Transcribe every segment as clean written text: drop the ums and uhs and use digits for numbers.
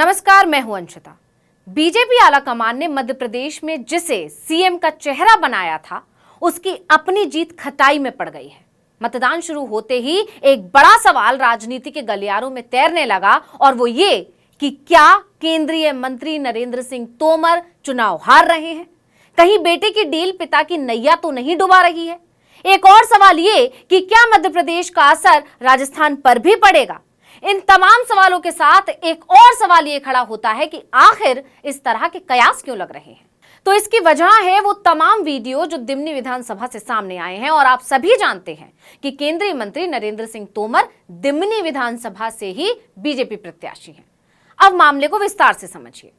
नमस्कार, मैं हूं अंशिता। बीजेपी आलाकमान ने मध्य प्रदेश में जिसे सीएम का चेहरा बनाया था, उसकी अपनी जीत खटाई में पड़ गई है। मतदान शुरू होते ही एक बड़ा सवाल राजनीति के गलियारों में तैरने लगा और वो ये कि क्या केंद्रीय मंत्री नरेंद्र सिंह तोमर चुनाव हार रहे हैं? कहीं बेटे की डील पिता की नैया तो नहीं डुबा रही है? एक और सवाल ये कि क्या मध्य प्रदेश का असर राजस्थान पर भी पड़ेगा? इन तमाम सवालों के साथ एक और सवाल ये खड़ा होता है कि आखिर इस तरह के कयास क्यों लग रहे हैं? तो इसकी वजह है वो तमाम वीडियो जो दिमनी विधानसभा से सामने आए हैं और आप सभी जानते हैं कि केंद्रीय मंत्री नरेंद्र सिंह तोमर दिमनी विधानसभा से ही बीजेपी प्रत्याशी हैं। अब मामले को विस्तार से समझिए।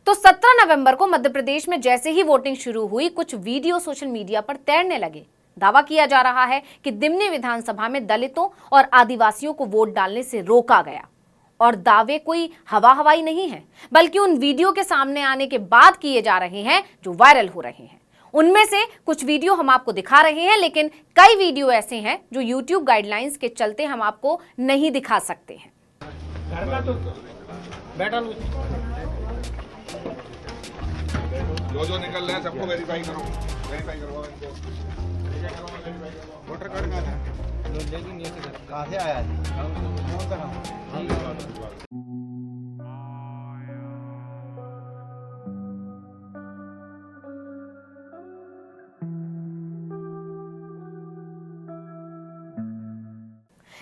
तो 17 नवंबर को मध्य प्रदेश में जैसे ही वोटिंग शुरू हुई, कुछ वीडियो सोशल मीडिया पर तैरने लगे। दावा किया जा रहा है कि दिमनी विधानसभा में दलितों और आदिवासियों को वोट डालने से रोका गया। और दावे कोई हवा हवाई नहीं है, बल्कि उन वीडियो के सामने आने के बाद किए जा रहे हैं जो वायरल हो रहे हैं। उनमें से कुछ वीडियो हम आपको दिखा रहे हैं, लेकिन कई वीडियो ऐसे हैं जो YouTube गाइडलाइंस के चलते हम आपको नहीं दिखा सकते हैं। जो निकल रहा है सबको वेरीफाई करो, वेरीफाई करवाओ इनको। वोटर कार्ड कहाँ था? कहाँ से आया? कौन सा नाम?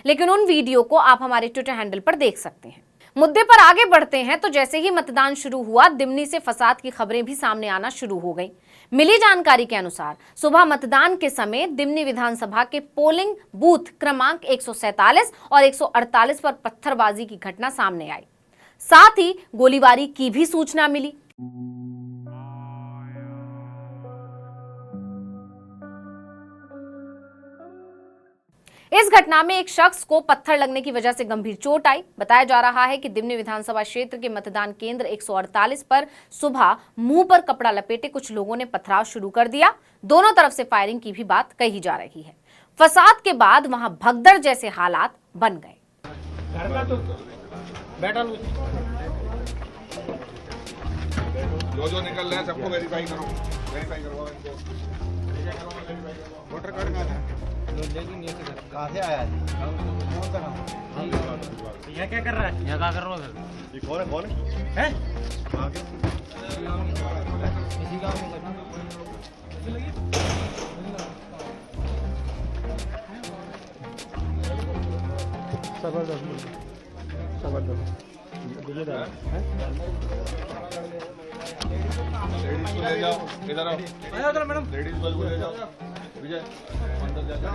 लेकिन उन वीडियो को आप हमारे ट्विटर हैंडल पर देख सकते हैं। मुद्दे पर आगे बढ़ते हैं तो जैसे ही मतदान शुरू हुआ, दिमनी से फसाद की खबरें भी सामने आना शुरू हो गई। मिली जानकारी के अनुसार सुबह मतदान के समय दिमनी विधानसभा के पोलिंग बूथ क्रमांक 147 और 148 पर पत्थरबाजी की घटना सामने आई। साथ ही गोलीबारी की भी सूचना मिली। इस घटना में एक शख्स को पत्थर लगने की वजह से गंभीर चोट आई। बताया जा रहा है कि दिमनी विधानसभा क्षेत्र के मतदान केंद्र 148 पर सुबह मुंह पर कपड़ा लपेटे कुछ लोगों ने पथराव शुरू कर दिया। दोनों तरफ से फायरिंग की भी बात कही जा रही है। फसाद के बाद वहां भगदड़ जैसे हालात बन गए। जो निकल रहा है सबको वेरीफाई करो, वेरीफाई करवाओ इनको। वोटर कार्ड कहाँ था? कहाँ से आया? कौन सा नाम? यहाँ क्या कर रहा है? यहाँ क्या कर रहा है? ये कौन है? कौन है? आगे इसी गाँव में जबरदस्त लेडीज को ले जाओ, इधर आओ मैडम। लेडीज को ले जाओ, विजय अंदर जाओ।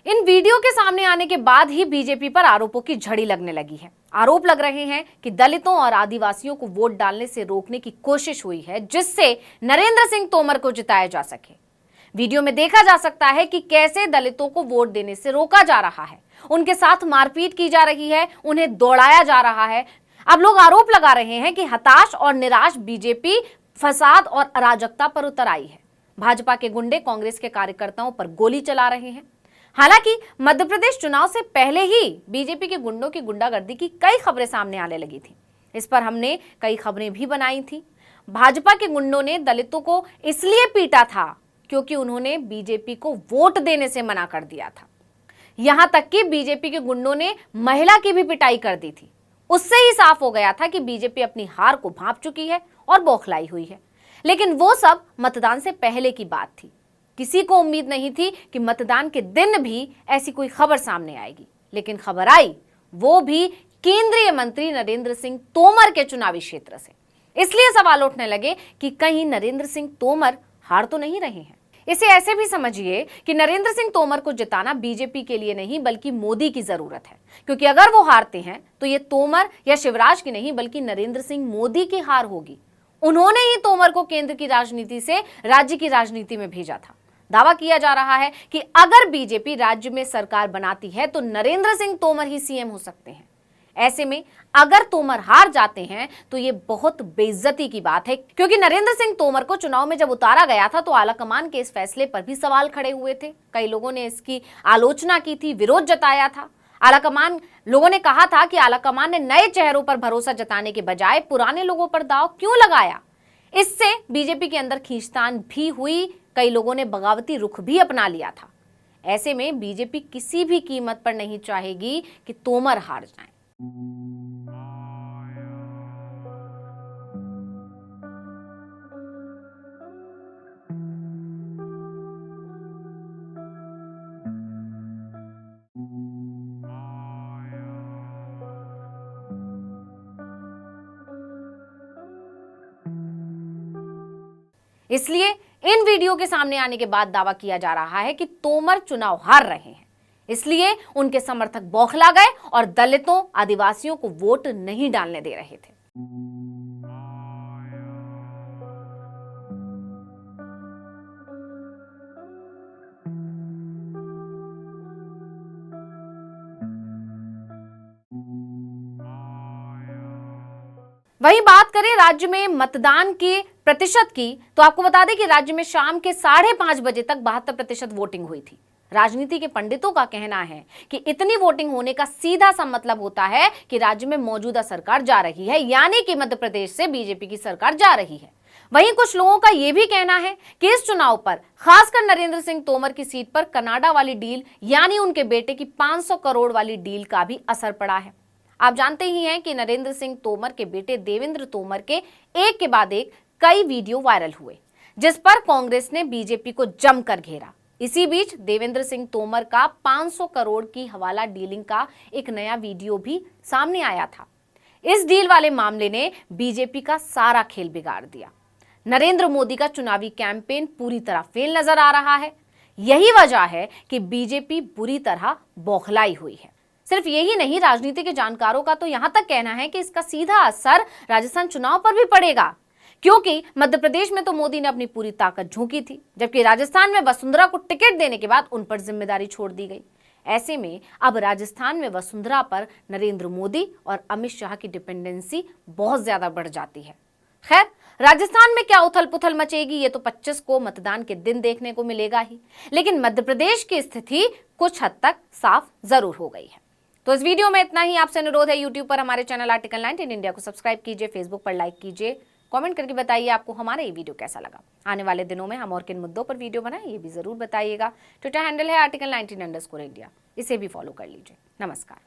इन वीडियो के सामने आने के बाद ही बीजेपी पर आरोपों की झड़ी लगने लगी है। आरोप लग रहे हैं कि दलितों और आदिवासियों को वोट डालने से रोकने की कोशिश हुई है, जिससे नरेंद्र सिंह तोमर को जिताया जा सके। वीडियो में देखा जा सकता है कि कैसे दलितों को वोट देने से रोका जा रहा है, उनके साथ मारपीट की जा रही है, उन्हें दौड़ाया जा रहा है। अब लोग आरोप लगा रहे हैं कि हताश और निराश बीजेपी फसाद और अराजकता पर उतर आई है। भाजपा के गुंडे कांग्रेस के कार्यकर्ताओं पर गोली चला रहे हैं। हालांकि मध्य प्रदेश चुनाव से पहले ही बीजेपी के गुंडों की गुंडागर्दी की कई खबरें सामने आने लगी थी। इस पर हमने कई खबरें भी बनाई थी। भाजपा के गुंडों ने दलितों को इसलिए पीटा था क्योंकि उन्होंने बीजेपी को वोट देने से मना कर दिया था। यहां तक कि बीजेपी के गुंडों ने महिला की भी पिटाई कर दी थी। उससे ही साफ हो गया था कि बीजेपी अपनी हार को भांप चुकी है और बौखलाई हुई है। लेकिन वो सब मतदान से पहले की बात थी। किसी को उम्मीद नहीं थी कि मतदान के दिन भी ऐसी कोई खबर सामने आएगी, लेकिन खबर आई, वो भी केंद्रीय मंत्री नरेंद्र सिंह तोमर के चुनावी क्षेत्र से। इसलिए सवाल उठने लगे कि कहीं नरेंद्र सिंह तोमर हार तो नहीं रहे हैं। इसे ऐसे भी समझिए कि नरेंद्र सिंह तोमर को जिताना बीजेपी के लिए नहीं बल्कि मोदी की जरूरत है, क्योंकि अगर वो हारते हैं तो ये तोमर या शिवराज की नहीं बल्कि नरेंद्र सिंह मोदी की हार होगी। उन्होंने ही तोमर को केंद्र की राजनीति से राज्य की राजनीति में भेजा था। दावा किया जा रहा है कि अगर बीजेपी राज्य में सरकार बनाती है तो नरेंद्र सिंह तोमर ही सीएम हो सकते हैं। ऐसे में अगर तोमर हार जाते हैं तो ये बहुत बेइज्जती की बात है, क्योंकि नरेंद्र सिंह तोमर को चुनाव में जब उतारा गया था तो आलाकमान के इस फैसले पर भी सवाल खड़े हुए थे। कई लोगों ने इसकी आलोचना की थी, विरोध जताया था। आलाकमान लोगों ने कहा था कि आलाकमान ने नए चेहरों पर भरोसा जताने के बजाय पुराने लोगों पर दांव क्यों लगाया। इससे बीजेपी के अंदर खींचतान भी हुई, कई लोगों ने बगावती रुख भी अपना लिया था। ऐसे में बीजेपी किसी भी कीमत पर नहीं चाहेगी कि तोमर हार जाएं। इसलिए इन वीडियो के सामने आने के बाद दावा किया जा रहा है कि तोमर चुनाव हार रहे हैं। इसलिए उनके समर्थक बौखला गए और दलितों, आदिवासियों को वोट नहीं डालने दे रहे थे। वहीं बात करें राज्य में मतदान के प्रतिशत की, तो आपको बता दें कि राज्य में शाम के 5:30 बजे तक 72% वोटिंग हुई थी। राजनीति के पंडितों का कहना है कि इतनी वोटिंग होने का सीधा सा मतलब होता है कि राज्य में मौजूदा सरकार जा रही है, यानी कि मध्य प्रदेश से बीजेपी की सरकार जा रही है। वहीं कुछ लोगों का यह भी कहना है कि इस चुनाव पर खासकर नरेंद्र सिंह तोमर की सीट पर कनाडा वाली डील यानी उनके बेटे की 500 करोड़ वाली डील का भी असर पड़ा है। आप जानते ही हैं कि नरेंद्र सिंह तोमर के बेटे देवेंद्र तोमर के एक के बाद एक कई वीडियो वायरल हुए, जिस पर कांग्रेस ने बीजेपी को जमकर घेरा। इसी बीच देवेंद्र सिंह तोमर का 500 करोड़ की हवाला डीलिंग का एक नया वीडियो भी सामने आया था। इस डील वाले मामले ने बीजेपी का सारा खेल बिगाड़ दिया। नरेंद्र मोदी का चुनावी कैंपेन पूरी तरह फेल नजर आ रहा है। यही वजह है कि बीजेपी बुरी तरह बौखलाई हुई है। सिर्फ यही नहीं, राजनीति के जानकारों का तो यहां तक कहना है कि इसका सीधा असर राजस्थान चुनाव पर भी पड़ेगा, क्योंकि मध्य प्रदेश में तो मोदी ने अपनी पूरी ताकत झोंकी थी, जबकि राजस्थान में वसुंधरा को टिकट देने के बाद उन पर जिम्मेदारी छोड़ दी गई। ऐसे में अब राजस्थान में वसुंधरा पर नरेंद्र मोदी और अमित शाह की डिपेंडेंसी बहुत ज्यादा बढ़ जाती है। खैर, राजस्थान में क्या उथल पुथल मचेगी ये तो 25 को मतदान के दिन देखने को मिलेगा ही, लेकिन मध्य प्रदेश की स्थिति कुछ हद तक साफ जरूर हो गई है। तो इस वीडियो में इतना ही। आपसे अनुरोध है, यूट्यूब पर हमारे चैनल आर्टिकल 19 इंडिया को सब्सक्राइब कीजिए, फेसबुक पर लाइक कीजिए, कमेंट करके बताइए आपको हमारा ये वीडियो कैसा लगा। आने वाले दिनों में हम और किन मुद्दों पर वीडियो बनाएं ये भी जरूर बताइएगा। ट्विटर हैंडल है article19_India, इसे भी फॉलो कर लीजिए। नमस्कार।